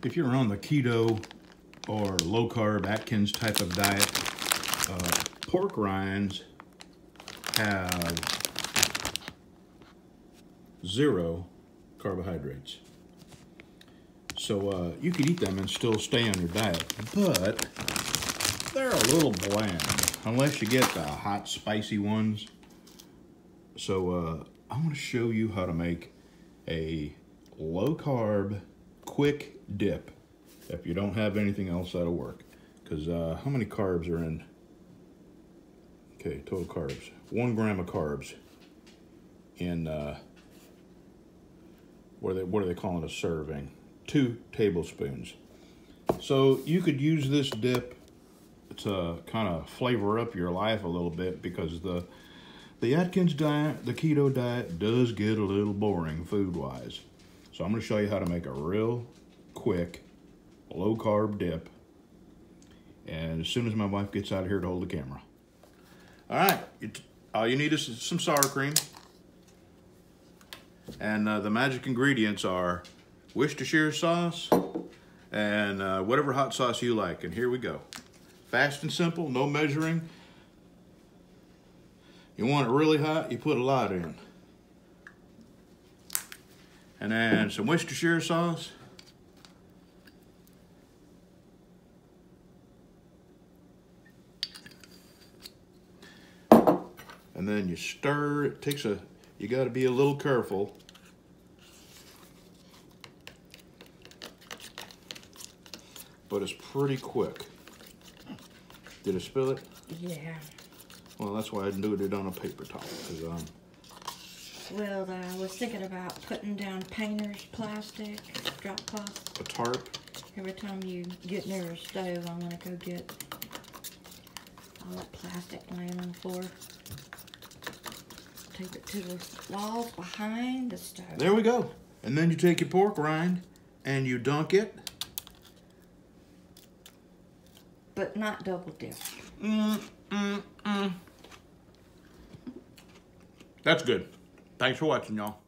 If you're on the keto or low carb Atkins type of diet, pork rinds have 0 carbohydrates. So you could eat them and still stay on your diet, but they're a little bland unless you get the hot, spicy ones. So I'm going to show you how to make a low carb, quick dip if you don't have anything else that'll work. Because how many carbs are in? Okay, total carbs. 1 gram of carbs in, what are they calling a serving? 2 tablespoons. So you could use this dip to kind of flavor up your life a little bit, because the Atkins diet, the keto diet, does get a little boring food-wise. So I'm going to show you how to make a real quick, low-carb dip. And as soon as my wife gets out of here to hold the camera. All right, all you need is some sour cream. And the magic ingredients are Worcestershire sauce and whatever hot sauce you like. And here we go. Fast and simple, no measuring. You want it really hot, you put a lot in. And then some Worcestershire sauce. And then you stir. It takes you got to be a little careful. But it's pretty quick. Did I spill it? Yeah. Well, that's why I do it on a paper towel. Well, I was thinking about putting down painter's plastic, drop cloth. A tarp. Every time you get near a stove, I'm gonna go get all that plastic laying on the floor. Take it to the walls behind the stove. There we go. And then you take your pork rind and you dunk it. But not double dip. That's good. Thanks for watching, y'all.